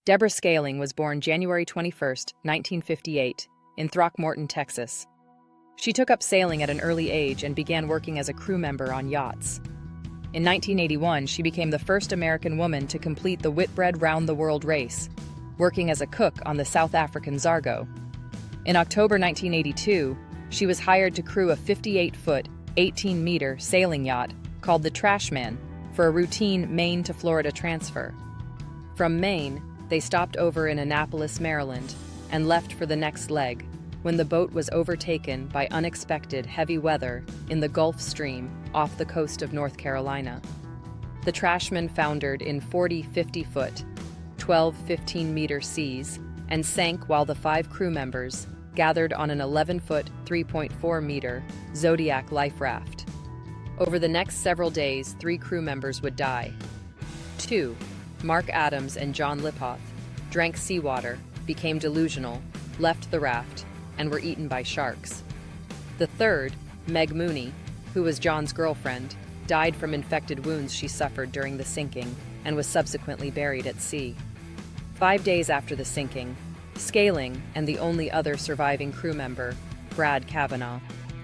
Deborah Scaling was born January 21, 1958, in Throckmorton, Texas. She took up sailing at an early age and began working as a crew member on yachts. In 1981, she became the first American woman to complete the Whitbread Round-the-World race, working as a cook on the South African Zargo. In October 1982, she was hired to crew a 58-foot, 18-meter sailing yacht called the Trashman for a routine Maine to Florida transfer. From Maine, they stopped over in Annapolis, Maryland, and left for the next leg, when the boat was overtaken by unexpected heavy weather in the Gulf Stream off the coast of North Carolina. The Trashman foundered in 40 50-foot, 12 15-meter seas and sank while the 5 crew members gathered on an 11-foot, 3.4-meter Zodiac life raft. Over the next several days, 3 crew members would die. 2, Mark Adams and John Liphoth, drank seawater, became delusional, left the raft, and were eaten by sharks. The third, Meg Mooney, who was John's girlfriend, died from infected wounds she suffered during the sinking and was subsequently buried at sea. 5 days after the sinking, Scaling and the only other surviving crew member, Brad Kavanaugh,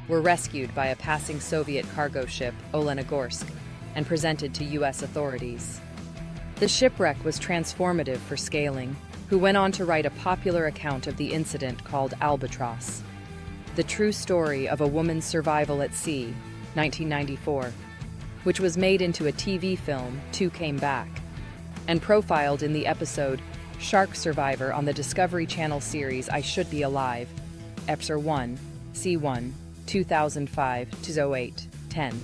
were rescued by a passing Soviet cargo ship, Olenogorsk, and presented to U.S. authorities. The shipwreck was transformative for Scaling, who went on to write a popular account of the incident called Albatross: The True Story of a Woman's Survival at Sea, 1994, which was made into a TV film, Two Came Back, and profiled in the episode Shark Survivor on the Discovery Channel series I Should Be Alive, Episode 1, C1, 2005-08-10,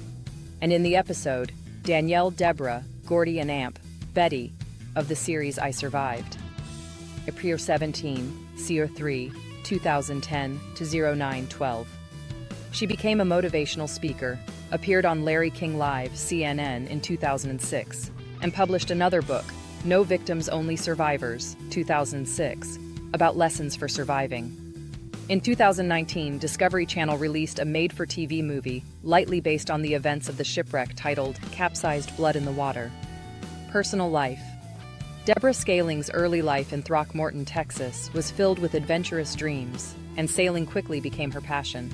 and in the episode Danielle, Deborah, Gordy, and Amp, Betty, of the series I Survived. April 17, CO3, 2010-09-12. She became a motivational speaker, appeared on Larry King Live, CNN in 2006, and published another book, No Victims, Only Survivors, 2006, about lessons for surviving. In 2019, Discovery Channel released a made-for-TV movie lightly based on the events of the shipwreck titled Capsized Blood in the Water. Personal life. Deborah Scaling's early life in Throckmorton, Texas, was filled with adventurous dreams, and sailing quickly became her passion.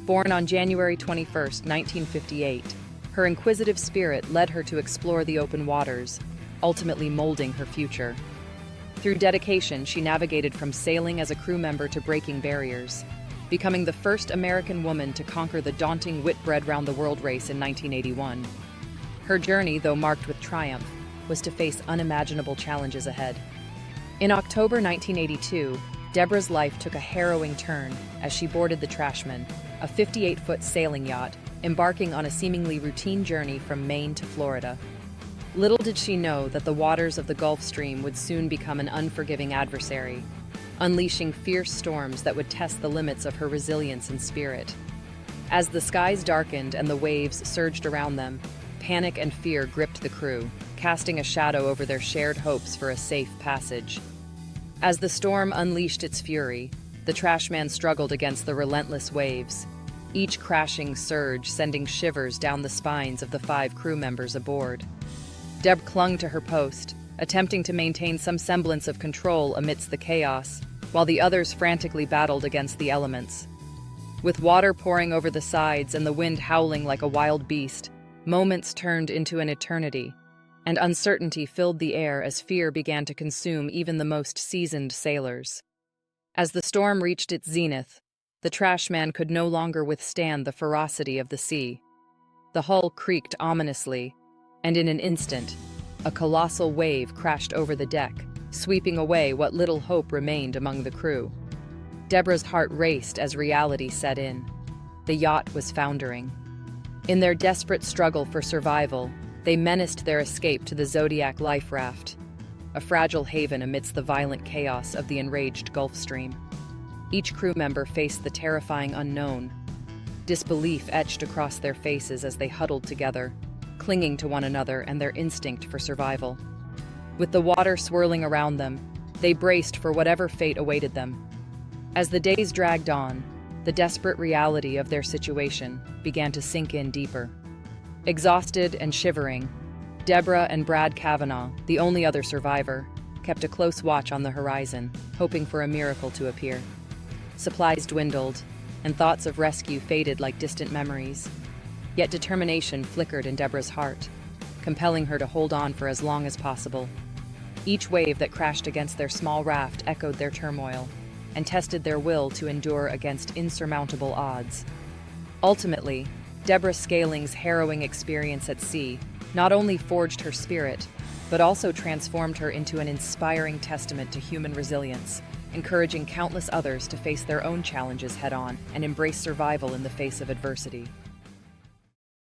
Born on January 21, 1958, her inquisitive spirit led her to explore the open waters, ultimately molding her future. Through dedication, she navigated from sailing as a crew member to breaking barriers, becoming the first American woman to conquer the daunting Whitbread Round-the-World race in 1981. Her journey, though marked with triumph, was to face unimaginable challenges ahead. In October 1982, Deborah's life took a harrowing turn as she boarded the Trashman, a 58-foot sailing yacht, embarking on a seemingly routine journey from Maine to Florida. Little did she know that the waters of the Gulf Stream would soon become an unforgiving adversary, unleashing fierce storms that would test the limits of her resilience and spirit. As the skies darkened and the waves surged around them, panic and fear gripped the crew, casting a shadow over their shared hopes for a safe passage. As the storm unleashed its fury, the Trashman struggled against the relentless waves, each crashing surge sending shivers down the spines of the 5 crew members aboard. Deb clung to her post, attempting to maintain some semblance of control amidst the chaos, while the others frantically battled against the elements. With water pouring over the sides and the wind howling like a wild beast, moments turned into an eternity, and uncertainty filled the air as fear began to consume even the most seasoned sailors. As the storm reached its zenith, the Trashman could no longer withstand the ferocity of the sea. The hull creaked ominously, and in an instant, a colossal wave crashed over the deck, sweeping away what little hope remained among the crew. Deborah's heart raced as reality set in. The yacht was foundering. In their desperate struggle for survival, they menaced their escape to the Zodiac life raft, a fragile haven amidst the violent chaos of the enraged Gulf Stream. Each crew member faced the terrifying unknown. Disbelief etched across their faces as they huddled together, clinging to one another and their instinct for survival. With the water swirling around them, they braced for whatever fate awaited them. As the days dragged on, the desperate reality of their situation began to sink in deeper. Exhausted and shivering, Deborah and Brad Kavanaugh, the only other survivor, kept a close watch on the horizon, hoping for a miracle to appear. Supplies dwindled, and thoughts of rescue faded like distant memories. Yet determination flickered in Deborah's heart, compelling her to hold on for as long as possible. Each wave that crashed against their small raft echoed their turmoil and tested their will to endure against insurmountable odds. Ultimately, Deborah Scaling's harrowing experience at sea not only forged her spirit, but also transformed her into an inspiring testament to human resilience, encouraging countless others to face their own challenges head-on and embrace survival in the face of adversity.